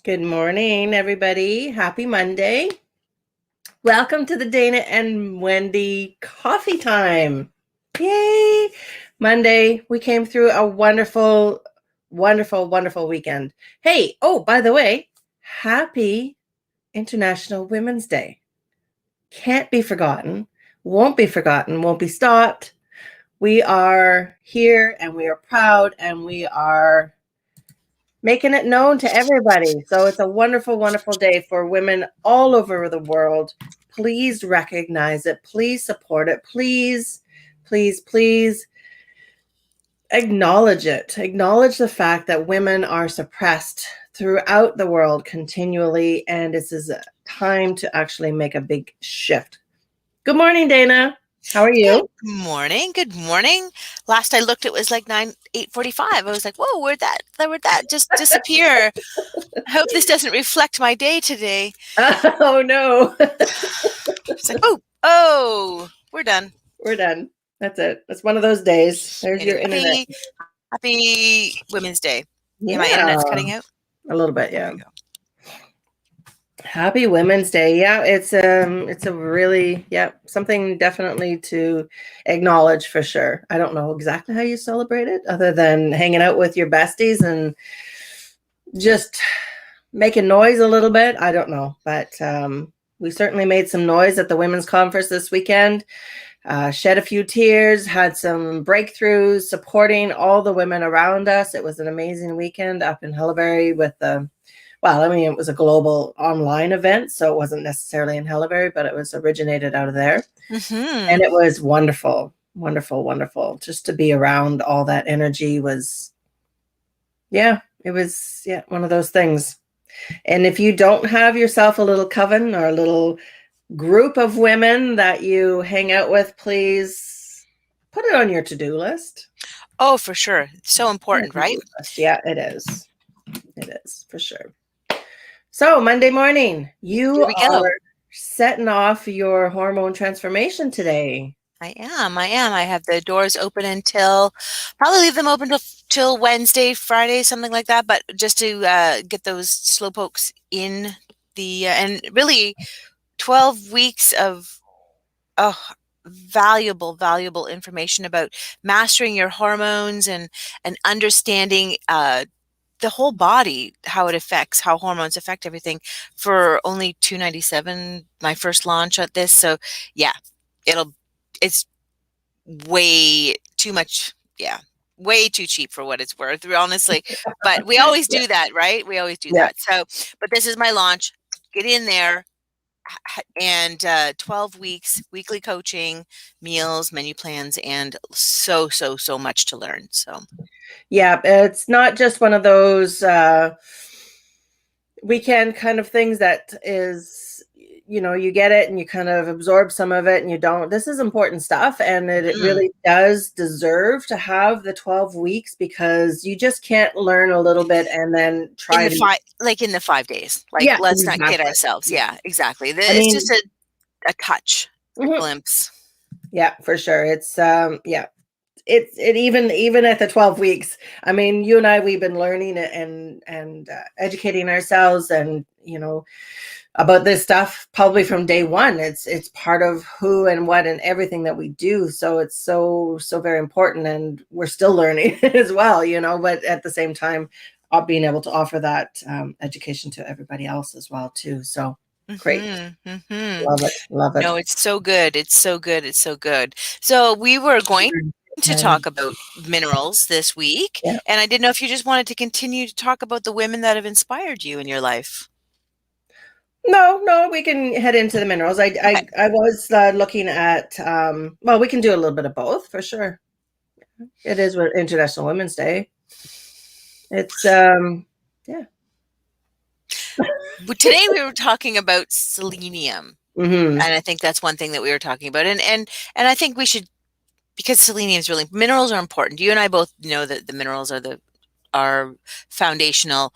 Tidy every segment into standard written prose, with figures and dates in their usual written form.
Good morning, everybody. Happy Monday. Welcome to the Dana and Wendy coffee time. Yay! Monday, we came through a wonderful, wonderful, wonderful weekend. Hey, oh, by the way, happy International Women's Day. Can't be forgotten, won't be forgotten, won't be stopped. We are here and we are proud and we are making it known to everybody. So it's a wonderful, wonderful day for women all over the world. Please recognize it. Please support it. Please, please, please acknowledge it. Acknowledge the fact that women are suppressed throughout the world continually. And this is a time to actually make a big shift. Good morning, Dana. How are you? Good morning. Good morning. Last I looked, it was like 8:45. I was like, "Whoa, where'd that just disappear?" I hope this doesn't reflect my day today. Oh no. It's like, oh, we're done. We're done. That's it. That's one of those days. There's your internet. Happy Women's Day. Yeah, my Yeah, internet's cutting out. a little bit. There Yeah. we go. Happy Women's Day. Yeah, it's a really something definitely to acknowledge for sure. I don't know exactly how you celebrate it other than hanging out with your besties and just making noise a little bit. I don't know, but we certainly made some noise at the women's conference this weekend. Shed a few tears, had some breakthroughs, supporting all the women around us. It was an amazing weekend up in Hilleberry with it was a global online event, so it wasn't necessarily in Hilleberry, but it was originated out of there. Mm-hmm. And it was wonderful, wonderful, wonderful. Just to be around all that energy was, one of those things. And if you don't have yourself a little coven or a little group of women that you hang out with, please put it on your to-do list. Oh, for sure. It's so important, right? Yeah, it is. It is for sure. So Monday morning, you Here we go. are setting off your hormone transformation today. I am. I have the doors open until probably leave them open till Wednesday, Friday, something like that. But just to get those slow pokes in and really 12 weeks of valuable information about mastering your hormones and understanding the whole body, how hormones affect everything for only $297, my first launch at this. So yeah, it's way too much. Yeah. Way too cheap for what it's worth, honestly. But we always do that, right? We always do that. So, but this is my launch. Get in there. And 12 weeks, weekly coaching, meals, menu plans, and so much to learn. So yeah, it's not just one of those weekend kind of things that is, you get it and you kind of absorb some of it and you don't. This is important stuff, and it really does deserve to have the 12 weeks, because you just can't learn a little bit and then try in the 5 days. Let's not kid ourselves. Yeah, exactly. It's just a touch, a glimpse. Yeah, for sure. It's even at the 12 weeks. I mean, you and I, we've been learning it and educating ourselves and about this stuff probably from day one. It's part of who and what and everything that we do. So it's so very important, and we're still learning as well, but at the same time, being able to offer that education to everybody else as well too. So great. Love it. No, it's so good. It's so good. So we were going to talk about minerals this week, and I didn't know if you just wanted to continue to talk about the women that have inspired you in your life. No, we can head into the minerals. I was looking at we can do a little bit of both for sure. It is International Women's Day. It's Today we were talking about selenium. And I think that's one thing that we were talking about. And I think we should, because selenium is minerals are important. You and I both know that the minerals are the are foundational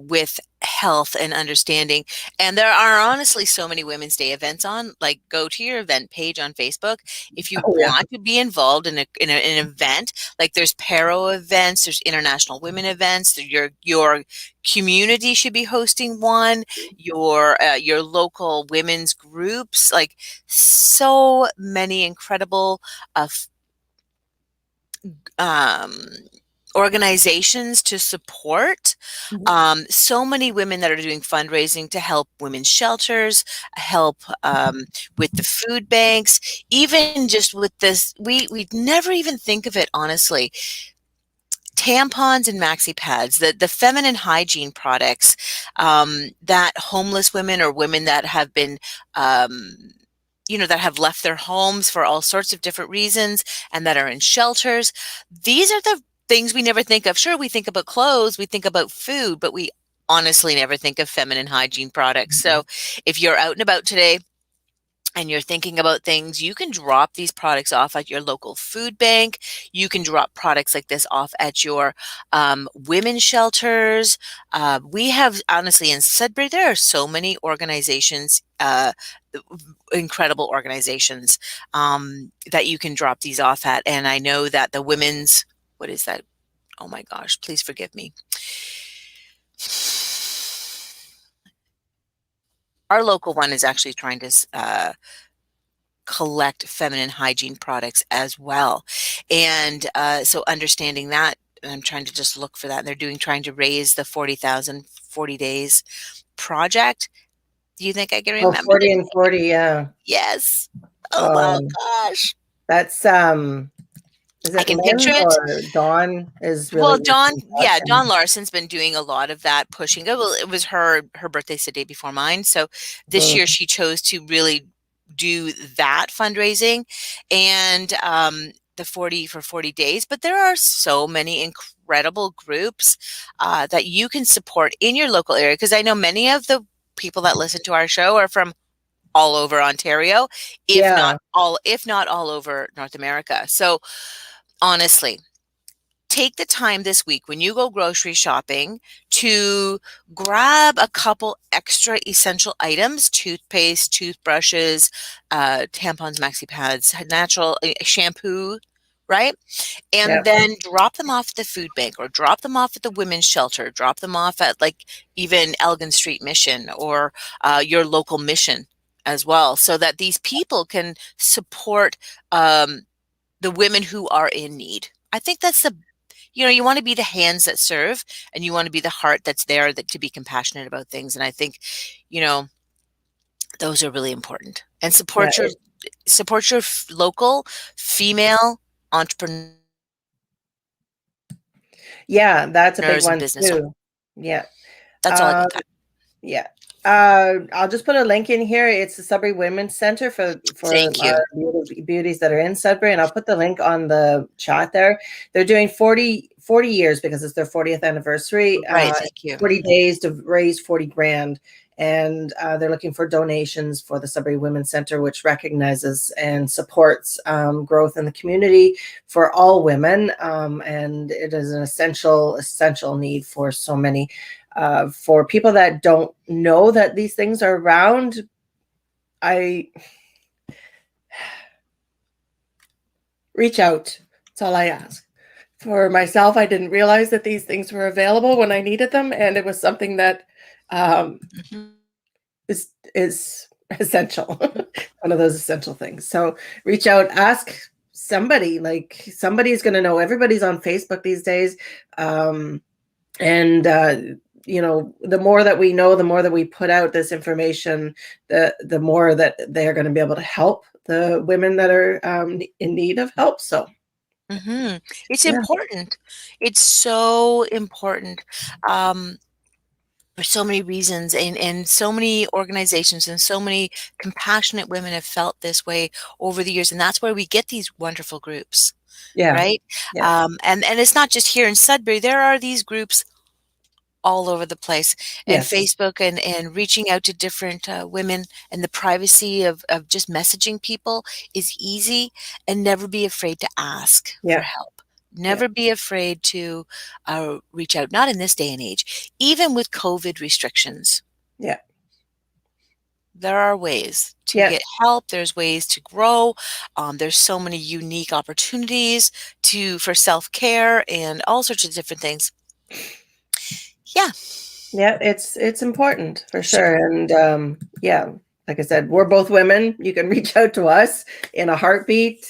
with health and understanding. And there are honestly so many Women's Day events on. Like, go to your event page on Facebook if you Oh, yeah. want to be involved in an event. Like, there's Paro events, there's International Women events. Your community should be hosting one. Your local women's groups, like so many incredible um, organizations to support. So many women that are doing fundraising to help women's shelters, help with the food banks, even just with this. We never even think of it, honestly. Tampons and maxi pads, the feminine hygiene products that homeless women or women that have been that have left their homes for all sorts of different reasons and that are in shelters. These are the things we never think of. Sure, we think about clothes, we think about food, but we honestly never think of feminine hygiene products. So if you're out and about today and you're thinking about things, you can drop these products off at your local food bank. You can drop products like this off at your women's shelters. We have, honestly, in Sudbury, there are so many organizations, incredible organizations that you can drop these off at. And I know that the women's, what is that? Oh my gosh, please forgive me. Our local one is actually trying to collect feminine hygiene products as well. And so understanding that, I'm trying to just look for that. And they're trying to raise the 40,000 40 days project. Do you think I can Oh, remember 40 the and 40, yeah. Yes. Oh my gosh. That's is I it can picture Lynn it. or Dawn is really Well, Dawn, yeah, Dawn pushing? Larson's been doing a lot of that pushing. Well, it was her birthday's the day before mine. So this year she chose to really do that fundraising and the 40 for 40 days. But there are so many incredible groups that you can support in your local area. Because I know many of the people that listen to our show are from all over Ontario, Yeah. if not all over North America. So honestly, take the time this week when you go grocery shopping to grab a couple extra essential items: toothpaste, toothbrushes, tampons, maxi pads, natural shampoo, right? Yeah. And then drop them off at the food bank or drop them off at the women's shelter, drop them off at like even Elgin Street Mission or your local mission as well, so that these people can support the women who are in need. I think that's you want to be the hands that serve, and you want to be the heart that's there to be compassionate about things. And I think, you know, those are really important. And Yeah. support your local female entrepreneurs Yeah, that's a big and one business owners. too. Yeah. That's all I Um, got. yeah. I'll just put a link in here. It's the Sudbury Women's Center for Thank you. our beauties that are in Sudbury, and I'll put the link on the chat there. They're doing 40 years because it's their 40th anniversary. Right. Thank you. 40 days to raise 40 grand. And they're looking for donations for the Sudbury Women's Center, which recognizes and supports growth in the community for all women. And it is an essential need for so many. For people that don't know that these things are around, I reach out. That's all I ask. For myself, I didn't realize that these things were available when I needed them, and it was something that is essential. One of those essential things. So reach out, ask somebody. Like, somebody's going to know. Everybody's on Facebook these days, and the more that we know, the more that we put out this information, the more that they're going to be able to help the women that are in need of help. So it's yeah. important. It's so important. For so many reasons, and so many organizations and so many compassionate women have felt this way over the years, and that's where we get these wonderful groups, Yeah. right? Yeah. And it's not just here in Sudbury. There are these groups all over the place, and Yes. Facebook and reaching out to different women, and the privacy of just messaging people is easy. And never be afraid to ask for Yeah. help. Never be afraid to reach out, not in this day and age. Even with COVID restrictions, Yeah. there are ways to Yeah. get help. There's ways to grow. There's so many unique opportunities for self-care and all sorts of different things. Yeah. Yeah, it's important for Super. sure. And yeah, like I said, we're both women. You can reach out to us in a heartbeat.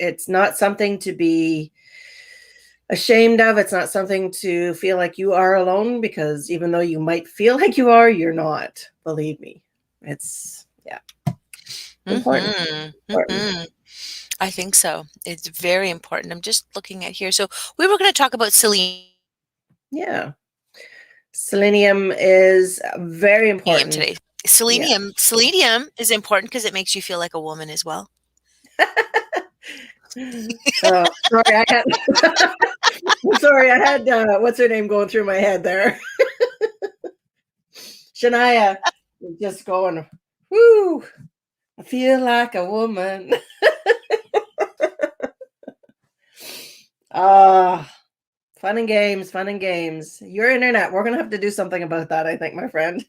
It's not something to be ashamed of. It's not something to feel like you are alone, because even though you might feel like you are, you're not. Believe me. It's yeah, important. Important. I think so. It's very important. I'm just looking at here. So we were going to talk about selenium Yeah. Selenium is very important. today. Yeah. Selenium is important because it makes you feel like a woman as well. Oh, sorry, I had sorry, I had what's her name going through my head there. Shania just going, whoo, I feel like a woman. Ah, fun and games, fun and games. Your internet, we're gonna have to do something about that, I think, my friend.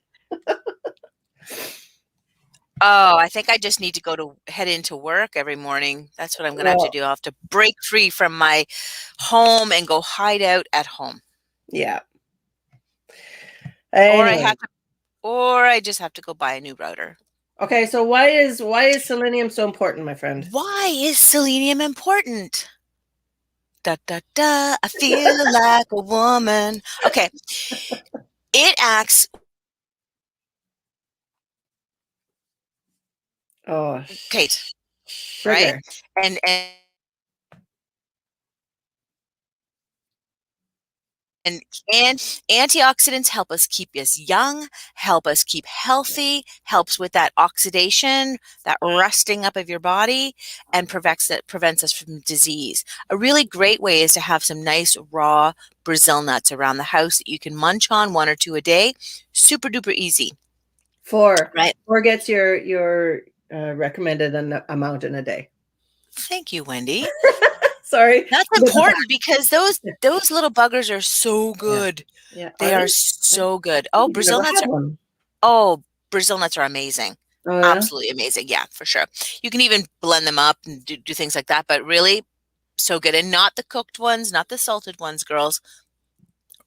Oh, I think I just need to head into work every morning. That's what I'm going to have to Well, do. I'll have to break free from my home and go hide out at home. yeah. Or I Anyway, have to, or I just have to go buy a new router. okay, so why is selenium so important, my friend? Why is selenium important? Da da da. I feel like a woman. Okay. It acts. Oh, Okay. Right. sugar. And and antioxidants help us keep us young, help us keep healthy, helps with that oxidation, that rusting up of your body, and prevents us from disease. A really great way is to have some nice raw Brazil nuts around the house that you can munch on 1 or 2 a day. Super duper easy, Four. right? Four gets your recommended amount in a day. Thank you, Wendy. Sorry. That's important because those little buggers are so Yeah. good. Yeah. They Are are they? so good. I've Oh, never had one. Brazil nuts are amazing. Oh yeah. Absolutely amazing. Yeah, for sure. You can even blend them up and do things like that, but really so good. And not the cooked ones, not the salted ones, girls.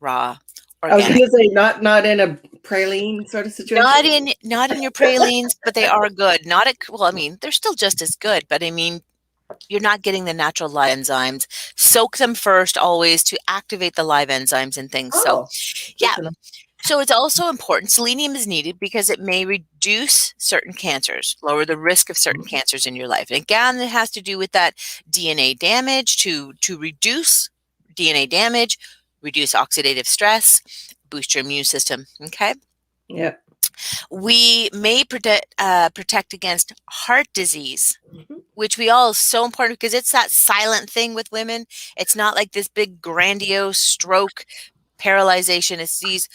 Raw, I was organic. gonna say not in a praline sort of situation. Not in your pralines, but they are good. Not at well, I mean, they're still just as good, but I mean, you're not getting the natural live enzymes. Soak them first always to activate the live enzymes and things. So, Oh, good yeah. to know. So it's also important. Selenium is needed because it may reduce certain cancers, lower the risk of certain cancers in your life. And again, it has to do with that DNA damage to reduce DNA damage, reduce oxidative stress, boost your immune system. Okay. Yeah. We may protect against heart disease, Mhm. which we all is so important because it's that silent thing with women. It's not like this big grandiose stroke paralyzation. It's these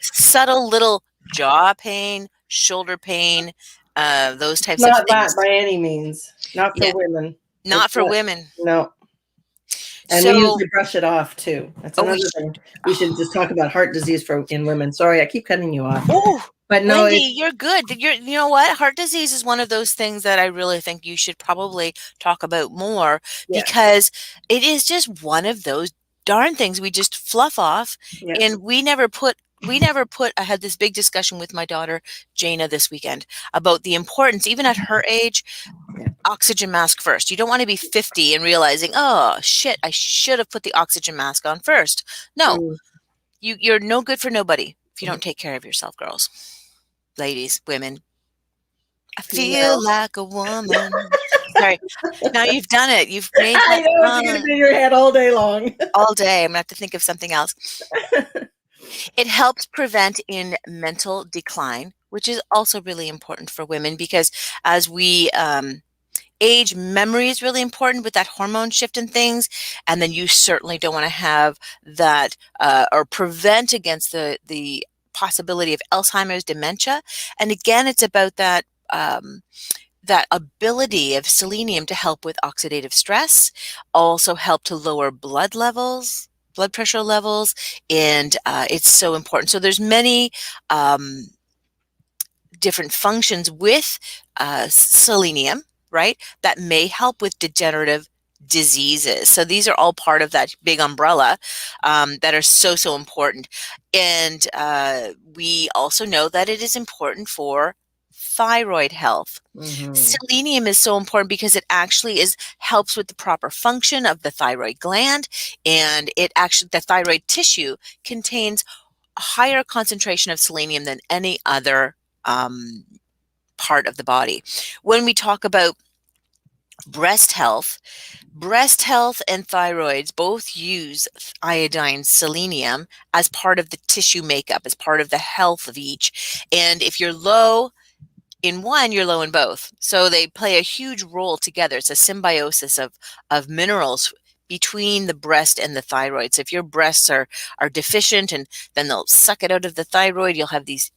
subtle little jaw pain, shoulder pain, those It's types of not that things. by any means. Not for Yeah, women. not It's for not. women. No. And we So, usually brush it off too. That's oh, we, another thing. We should just talk about heart disease in women. Sorry, I keep cutting you off. oh, But no, Wendy, it you're good. You know what? Heart disease is one of those things that I really think you should probably talk about more yeah, because it is just one of those darn things we just fluff off, yeah. and we never put. I had this big discussion with my daughter Jana this weekend about the importance, even at her age, Yeah. oxygen mask first. You don't want to be 50 and realizing, oh shit, I should have put the oxygen mask on first. No, Mm. you're no good for nobody if you don't take care of yourself, girls, ladies, women. I feel No. like a woman. Sorry. Now you've done it. You've made I that know it's gonna song be in your head all day long. all day. I'm gonna have to think of something else. It helps prevent in mental decline, which is also really important for women because as we age, memory is really important with that hormone shift and things. And then you certainly don't want to have that or prevent against the possibility of Alzheimer's, dementia. And again, it's about that that ability of selenium to help with oxidative stress, also help to lower blood levels, blood pressure levels, and it's so important. So there's many different functions with selenium, right, that may help with degenerative diseases. So these are all part of that big umbrella that are so, so important. And we also know that it is important for thyroid health. Selenium is so important because it actually helps with the proper function of the thyroid gland, and it actually, the thyroid tissue contains a higher concentration of selenium than any other part of the body. When we talk about breast health and thyroids both use iodine selenium as part of the tissue makeup, as part of the health of each. And if you're low in one, you're low in both. So they play a huge role together. It's a symbiosis of minerals between the breast and the thyroid. So if your breasts are deficient, and then they'll suck it out of the thyroid, you'll have these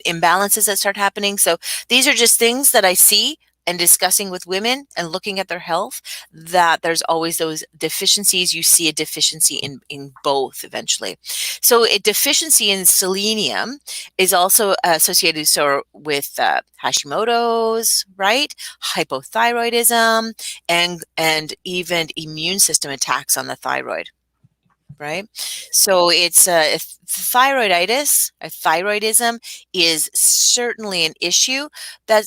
imbalances that start happening. So these are just things that I see and discussing with women and looking at their health, that there's always those deficiencies. You see a deficiency in both eventually. So a deficiency in selenium is also associated with Hashimoto's, right? Hypothyroidism, and even immune system attacks on the thyroid. Right? So it's thyroiditis, thyroidism is certainly an issue that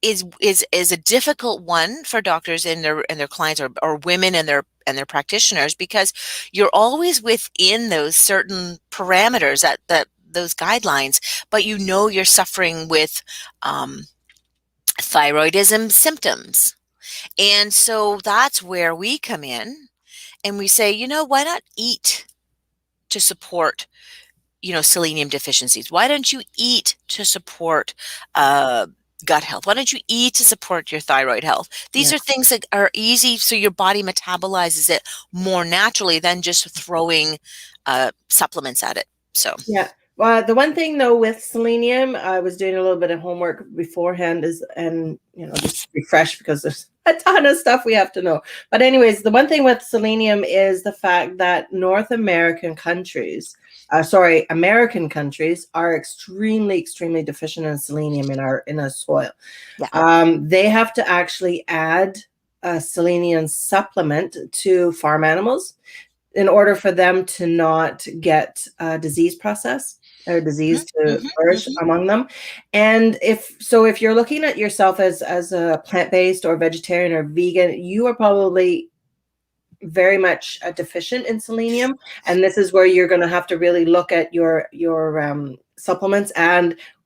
is a difficult one for doctors and their clients, or women and their practitioners, because you're always within those certain parameters, that those guidelines, but you're suffering with thyroidism symptoms. And so that's where we come in. And we say, why not eat to support, selenium deficiencies? Why don't you eat to support gut health? Why don't you eat to support your thyroid health? These are things that are easy, so your body metabolizes it more naturally than just throwing supplements at it. So yeah. Well, the one thing though with selenium, I was doing a little bit of homework beforehand, just refresh, because there's a ton of stuff we have to know. But anyways, the one thing with selenium is the fact that American countries are extremely, extremely deficient in selenium in our soil. Yeah. They have to actually add a selenium supplement to farm animals in order for them to not get a disease process or disease to flourish among them. And if you're looking at yourself as a plant-based or vegetarian or vegan, you are probably very much deficient in selenium. And this is where you're going to have to really look at your supplements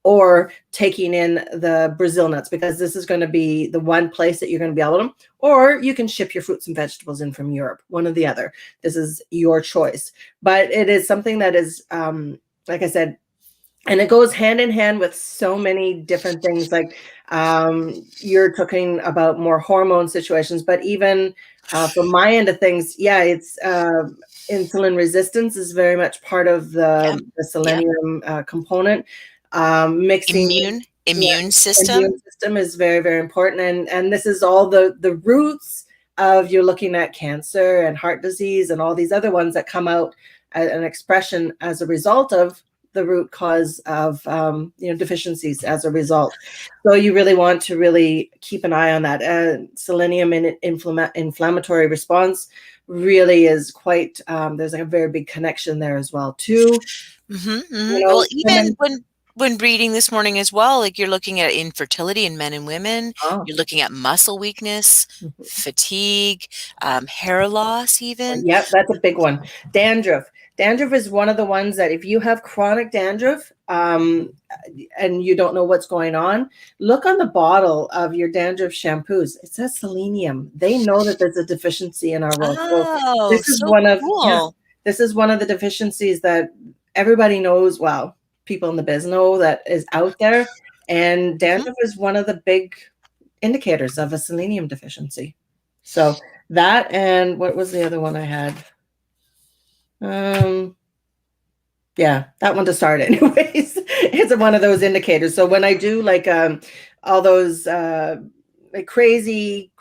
or taking in the Brazil nuts, because this is going to be the one place that you're going to be able to, or you can ship your fruits and vegetables in from Europe, one or the other. This is your choice. But it is something that is, like I said, and it goes hand in hand with so many different things. Like you're talking about more hormone situations, but even from my end of things, it's insulin resistance is very much part of the selenium component. Mixing immune system. Immune system is very, very important. And this is all the roots of, you're looking at cancer and heart disease and all these other ones that come out an expression as a result of the root cause of deficiencies as a result. So you really want to really keep an eye on that. Selenium in inflammatory response really is quite, there's like a very big connection there as well too. Well, even when reading this morning as well, like you're looking at infertility in men and women, you're looking at muscle weakness, fatigue, hair loss even. Yep, that's a big one. Dandruff. Dandruff is one of the ones that if you have chronic dandruff and you don't know what's going on, look on the bottle of your dandruff shampoos. It says selenium. They know that there's a deficiency in our world. Oh, this is this is one of the deficiencies that everybody knows. Well, people in the biz know that is out there, and dandruff is one of the big indicators of a selenium deficiency. So that, and what was the other one I had? That one to start anyways. It's one of those indicators. So when I do like all those like crazy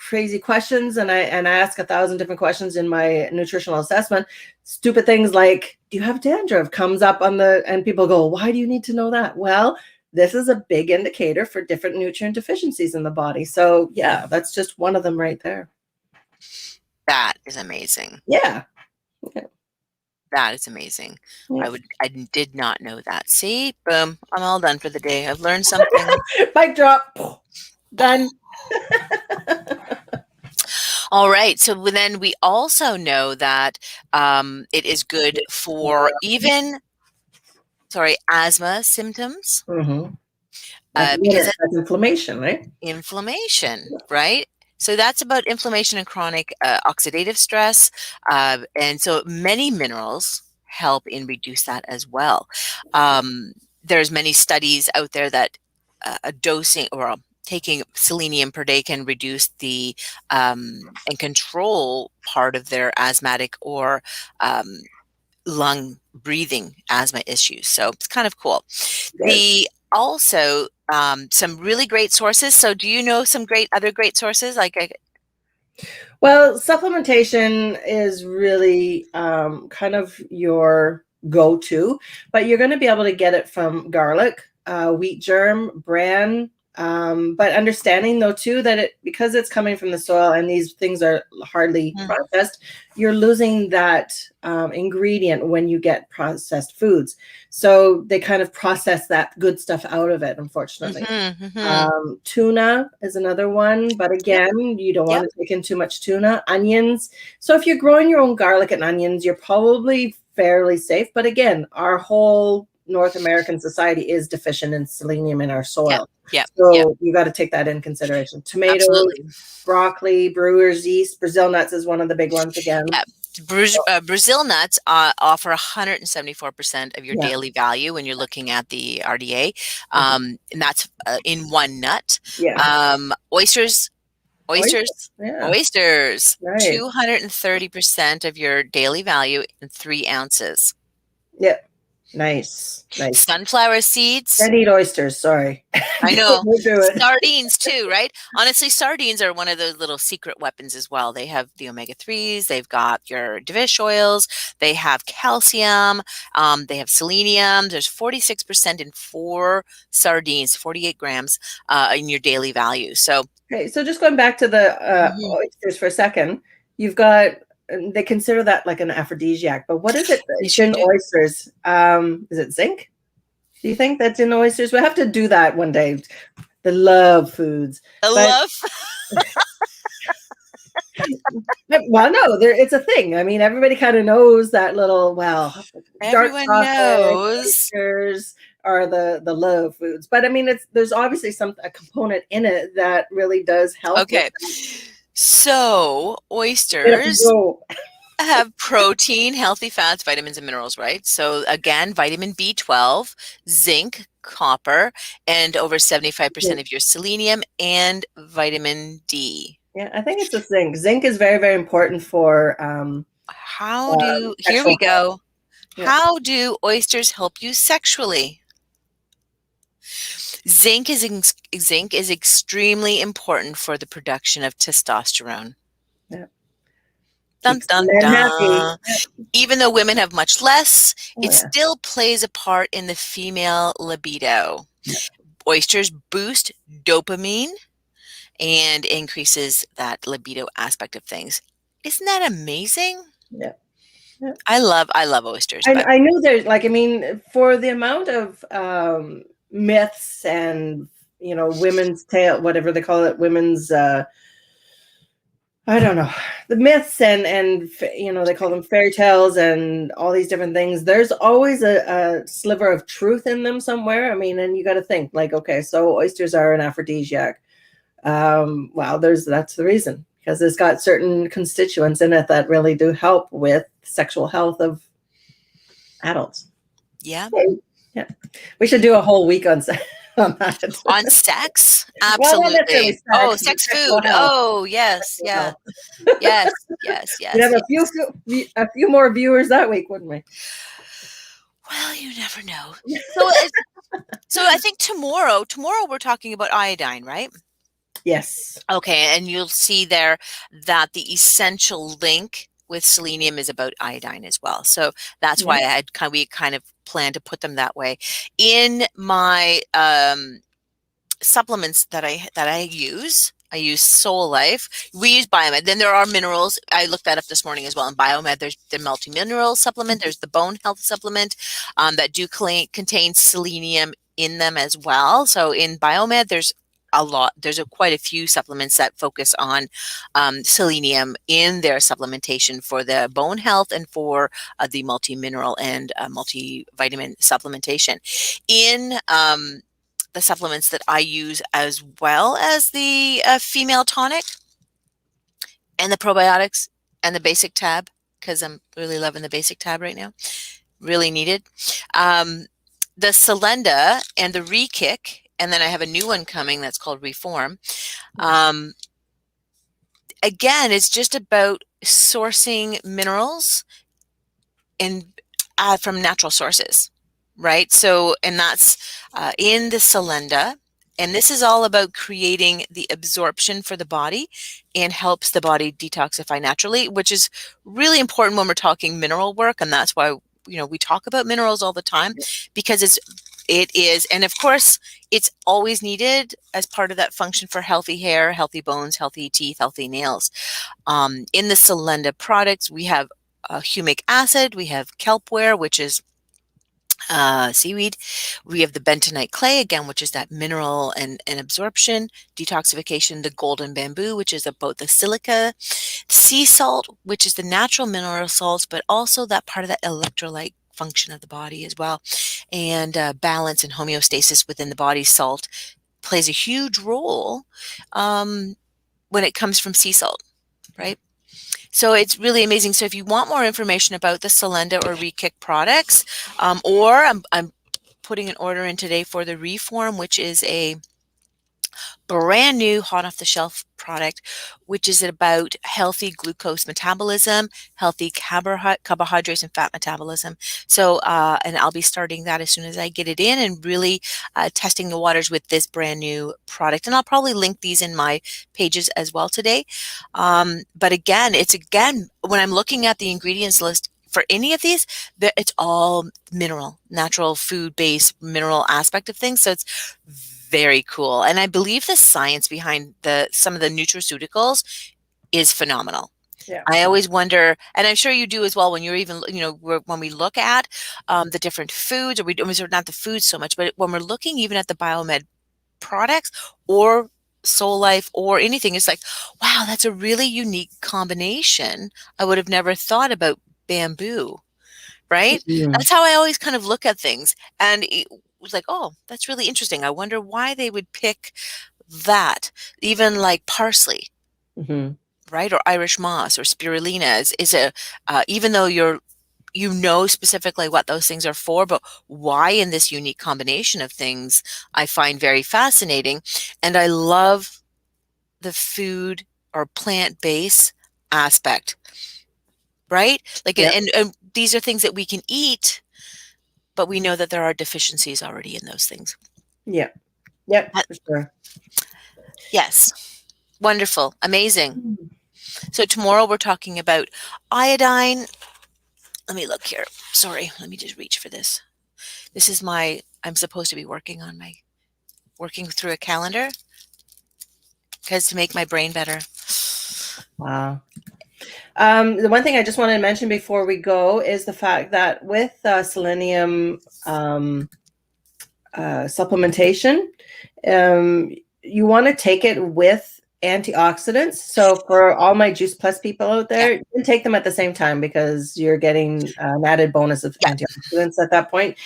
questions, and I ask 1,000 different questions in my nutritional assessment, stupid things like, do you have dandruff, comes up on the, and people go, why do you need to know that? Well, this is a big indicator for different nutrient deficiencies in the body. So yeah, that's just one of them right there. That is amazing. Yeah. That is amazing. Yeah. I did not know that. See, boom, I'm all done for the day. I've learned something. Mic drop. Done. All right. So then we also know that it is good for even, asthma symptoms. Mm-hmm. Because That's inflammation, right? Inflammation, right? So that's about inflammation and chronic oxidative stress. And so many minerals help in reduce that as well. There's many studies out there that a dosing or taking selenium per day can reduce the and control part of their asthmatic or lung breathing asthma issues. So it's kind of cool. The also some really great sources. So do you know some other great sources? Well, supplementation is really kind of your go-to, but you're going to be able to get it from garlic, wheat germ, bran, but understanding though too that because it's coming from the soil and these things are hardly processed, you're losing that ingredient when you get processed foods. So they kind of process that good stuff out of it, unfortunately. Tuna is another one, but again, you don't want to take in too much tuna. Onions. So if you're growing your own garlic and onions, you're probably fairly safe. But again, our whole North American society is deficient in selenium in our soil. So you got to take that in consideration. Tomatoes, broccoli, brewer's yeast, Brazil nuts is one of the big ones again. Brazil nuts offer 174% of your daily value when you're looking at the RDA, and that's in one nut. Oysters, right. 230% of your daily value in 3 ounces. Yeah. Nice. Sunflower seeds. I need oysters. Sorry. I know. Sardines too, right? Honestly, sardines are one of those little secret weapons as well. They have the omega-3s. They've got your fish oils. They have calcium. They have selenium. There's 46% in 4 sardines, 48 grams in your daily value. So, okay. So just going back to the oysters for a second, you've got. They consider that like an aphrodisiac, but what is it that's in oysters? Is it zinc? Do you think that's in oysters? We'll have to do that one day. The love foods. Well, no, it's a thing. I mean, everybody kind of knows that little, everyone knows oysters are the love foods. But I mean, there's obviously a component in it that really does help. Okay. So oysters have protein, healthy fats, vitamins, and minerals, right? So again, vitamin B12, zinc, copper, and over 75% of your selenium and vitamin D. Yeah, I think it's the zinc. Zinc is very, very important for here we go. How do oysters help you sexually? Zinc is extremely important for the production of testosterone. Dun, dun, dun. Even though women have much less, it still plays a part in the female libido. Oysters boost dopamine and increases that libido aspect of things. Isn't that amazing? Yeah. I love oysters. I knew there's for the amount of myths and women's tale, whatever they call it, women's I don't know, the myths and they call them fairy tales and all these different things. There's always a sliver of truth in them somewhere. I mean, and you got to think like, okay, so oysters are an aphrodisiac. That's the reason, because it's got certain constituents in it that really do help with sexual health of adults. Yeah. Yeah. We should do a whole week on that. On sex? Absolutely. Sex food. Oh, yes. Yeah. Yes. We'd have a few more viewers that week, wouldn't we? Well, you never know. So, so I think tomorrow we're talking about iodine, right? Yes. Okay, and you'll see there that the essential link with selenium is about iodine as well. So that's why Yeah. we kind of planned to put them that way. In my supplements that I use. I use Soul Life. We use Biomed. Then there are minerals. I looked that up this morning as well. In Biomed, there's the multi-mineral supplement. There's the bone health supplement that do contain selenium in them as well. So in Biomed, there's a lot. There's quite a few supplements that focus on selenium in their supplementation for the bone health and for the multi-mineral and multivitamin supplementation. In the supplements that I use, as well as the female tonic and the probiotics and the basic tab, because I'm really loving the basic tab right now. Really needed. The Selenda and the Re-Kick, and then I have a new one coming that's called Reform. Again, it's just about sourcing minerals and from natural sources, right? So, and that's in the Selenda. And this is all about creating the absorption for the body and helps the body detoxify naturally, which is really important when we're talking mineral work. And that's why, we talk about minerals all the time, because it is, and of course, it's always needed as part of that function for healthy hair, healthy bones, healthy teeth, healthy nails. In the Selenda products, we have humic acid, we have kelpware, which is seaweed. We have the bentonite clay, again, which is that mineral and absorption, detoxification, the golden bamboo, which is about the silica, sea salt, which is the natural mineral salts, but also that part of that electrolyte function of the body as well. And balance and homeostasis within the body. Salt plays a huge role when it comes from sea salt, right? So it's really amazing. So if you want more information about the Selenda or Re-Kick products, or I'm putting an order in today for the Reform, which is a brand new hot off the shelf product, which is about healthy glucose metabolism, healthy carbohydrates and fat metabolism. So, and I'll be starting that as soon as I get it in and really testing the waters with this brand new product. And I'll probably link these in my pages as well today. But again, when I'm looking at the ingredients list for any of these, it's all mineral, natural food-based mineral aspect of things. So it's very cool. And I believe the science behind some of the nutraceuticals is phenomenal. Yeah. I always wonder, and I'm sure you do as well, when you're even, when we look at the different foods, or not the foods so much, but when we're looking even at the Biomed products or Soul Life or anything, it's like, wow, that's a really unique combination. I would have never thought about bamboo, right? That's how I always kind of look at things. And it was like, oh, that's really interesting. I wonder why they would pick that. Even like parsley, right? Or Irish moss or spirulina is even though specifically what those things are for, but why in this unique combination of things, I find very fascinating. And I love the food or plant-based aspect, right? Like, and these are things that we can eat, but we know that there are deficiencies already in those things. Yeah. Yep. For sure. Yes. Wonderful. Amazing. So tomorrow we're talking about iodine. Let me look here. Sorry. Let me just reach for this. This is I'm supposed to be working through a calendar because to make my brain better. Wow. The one thing I just wanted to mention before we go is the fact that with selenium supplementation, you want to take it with antioxidants. So for all my Juice Plus people out there, you can take them at the same time because you're getting an added bonus of antioxidants at that point.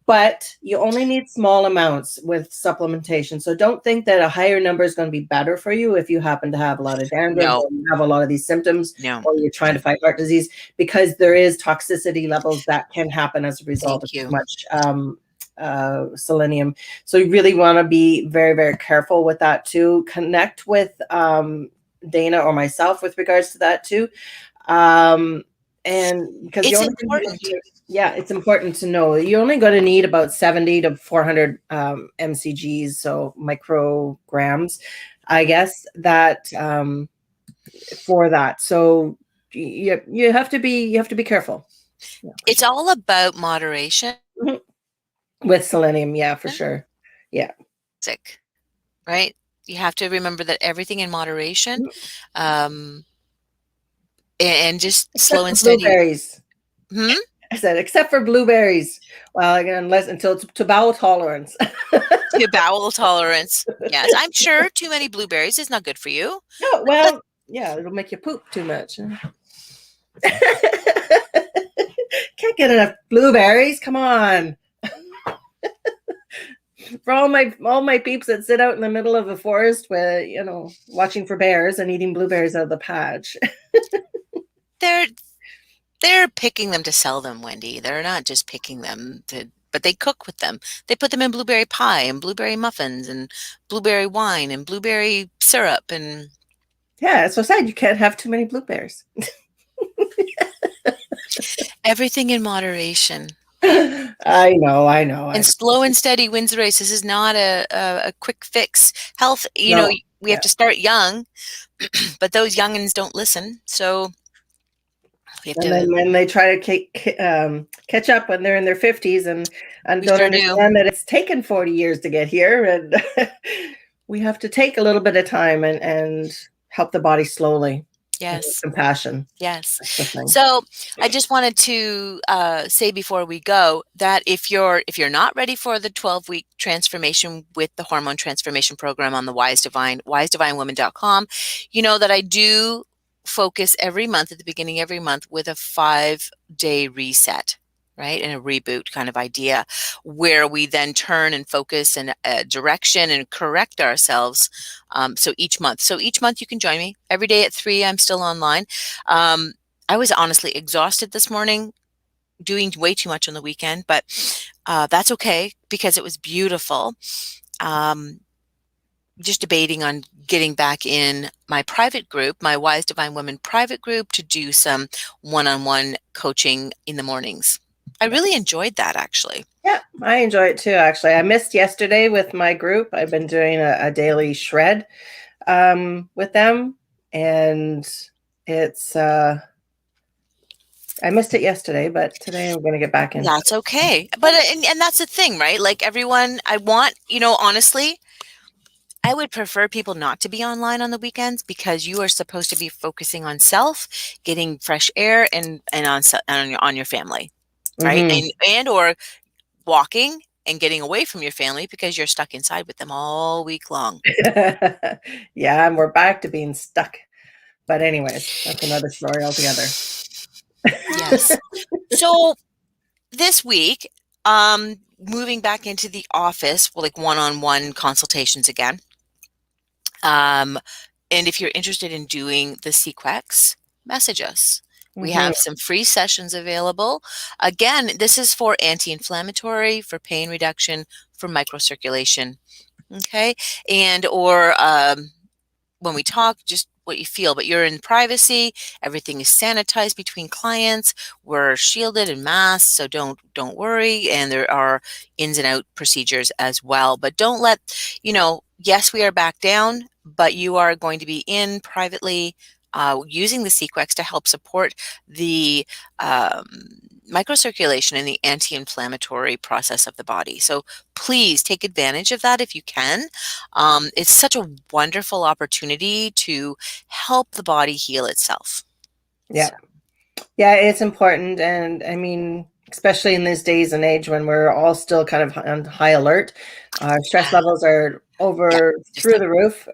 But you only need small amounts with supplementation. So don't think that a higher number is going to be better for you if you happen to have a lot of dandruff or you have a lot of these symptoms or you're trying to fight heart disease, because there is toxicity levels that can happen as a result of too much selenium. So you really want to be very, very careful with that too. Connect with Dana or myself with regards to that too. And because It's important. it's important to know you're only going to need about 70 to 400 mcgs, so micrograms, I guess, that for that. So you have to be careful. Yeah, for It's sure. all about moderation. Mhm. With selenium, yeah, for sure. Yeah. Sick, right? You have to remember that everything in moderation, Mhm. um, and just Except slow for and steady. blueberries. Hmm? I said, except for blueberries. Well, again, unless until it's to bowel tolerance. To bowel tolerance. Yes, I'm sure too many blueberries is not good for you. No, But well, yeah, it'll make you poop too much. Can't get enough blueberries. Come on. For all my peeps that sit out in the middle of the forest with, watching for bears and eating blueberries out of the patch. they're they're picking them to sell them, Wendy. They're not just picking them but they cook with them. They put them in blueberry pie and blueberry muffins and blueberry wine and blueberry syrup and Yeah, so sad you can't have too many blueberries. everything in moderation. I know. And slow and steady wins the race. This is not a quick fix. Health, No, we have yeah. to start young, but those youngins don't listen. So we have And then to, when they try to catch up when they're in their 50s and we don't sure do. understand that it's taken 40 years to get here, and we have to take a little bit of time and help the body slowly, and with Yes. compassion. Yes. That's the thing. So I just wanted to say before we go that if you're not ready for the 12-week transformation with the hormone transformation program on the wisedivinewoman.com, you know that I do focus every month at the beginning every month with a 5-day reset, right? And a reboot kind of idea where we then turn and focus in a direction and correct ourselves. So each month you can join me every day at 3. I'm still online. I was honestly exhausted this morning, doing way too much on the weekend, but that's okay because it was beautiful. Just debating on getting back in my private group, my Wise Divine Women private group, to do some one-on-one coaching in the mornings. I really enjoyed that, actually. Yeah, I enjoy it too, actually. I missed yesterday with my group. I've been doing a daily shred with them, and it's I missed it yesterday, but today I'm going to get back into That's okay. But and that's the thing, right? Like everyone, I want, honestly, I would prefer people not to be online on the weekends because you are supposed to be focusing on self, getting fresh air, and on your family, it. right? Hmm. And or walking and getting away from your family because you're stuck inside with them all week long. Yeah, and we're back to being stuck. But anyways, that's another story altogether. Yes. So this week, moving back into the office, like one-on-one consultations again. And if you're interested in doing the CQEX, message us. We Hmm. have some free sessions available. Again, this is for anti-inflammatory, for pain reduction, for microcirculation. Okay. And or when we talk, just what you feel, but you're in privacy. Everything is sanitized between clients. We're shielded and masked, so don't worry. And there are ins and out procedures as well. But don't let, yes, we are back down, but you are going to be in privately using the CQEX to help support the um, microcirculation and the anti-inflammatory process of the body. So please take advantage of that if you can. It's such a wonderful opportunity to help the body heal itself. Yeah. So, Yeah, it's important. And I mean, especially in these days and age when we're all still kind of on high alert, our stress yeah, levels are yeah, over just through the roof.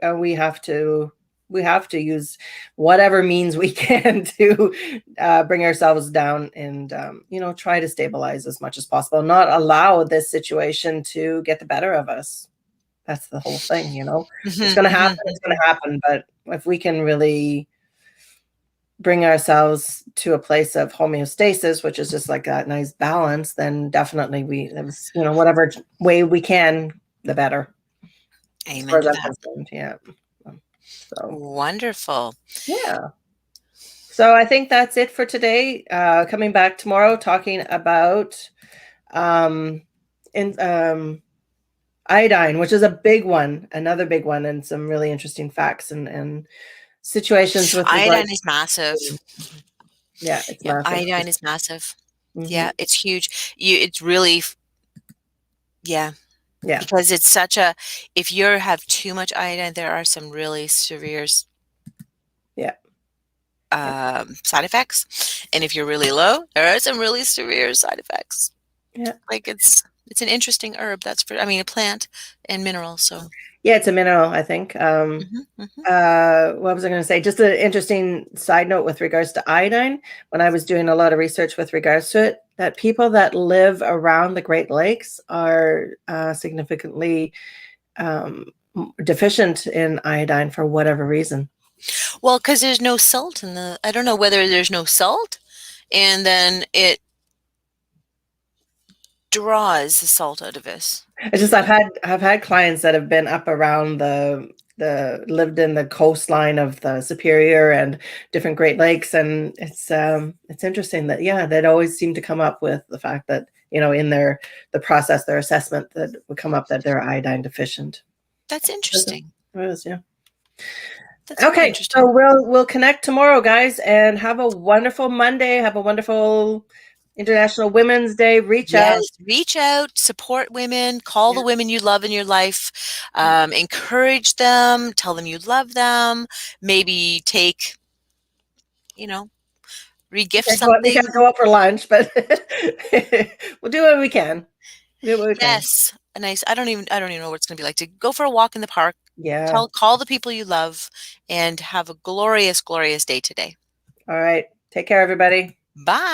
We have to use whatever means we can to bring ourselves down and try to stabilize as much as possible, not allow this situation to get the better of us. That's the whole thing. It's Mhm, going to happen. mhm, It's going mhm. to happen. But if we can really bring ourselves to a place of homeostasis, which is just like that nice balance, then definitely whatever way we can, the better. As far Amen as to I'm that. concerned, yeah. So Wonderful. yeah. So I think that's it for today. Coming back tomorrow, talking about um, iodine, which is a big one, another big one, and some really interesting facts and situations with Iodine regards is massive. to, yeah, it's Yep, massive. iodine is massive. Hmm. Yeah, it's huge. It's really, yeah, Yeah, because it's such a, if you have too much iodine, there are some really severe yeah, yeah, side effects. And if you're really low, there are some really severe side effects. yeah. Like it's an interesting herb. That's for, I mean, a plant and mineral. So, Yeah, it's a mineral, I think. mhm, mhm. What was I going to say? Just an interesting side note with regards to iodine. When I was doing a lot of research with regards to it, that people that live around the Great Lakes are significantly deficient in iodine for whatever reason. Well, because there's no salt in the, I don't know whether there's no salt and then it draws the salt out of us. It's just I've had clients that have been up around the lived in the coastline of the Superior and different Great Lakes, and it's interesting that yeah, they'd always seem to come up with the fact that in the process, their assessment, that would come up that they're iodine deficient. That's It interesting. is, yeah. That's very Okay, so interesting. we'll connect tomorrow, guys, and have a wonderful Monday. Have a wonderful International Women's Day. Reach out. Yes, reach out, support women, call the Yeah. women you love in your life, encourage them, tell them you love them, maybe take, you know, regift We something. can't go out for lunch, but we'll do what we can. Do what we can. Yes, a nice, I don't even know what it's going to be like to go for a walk in the park, Yeah. call the people you love, and have a glorious, glorious day today. All right. Take care, everybody. Bye.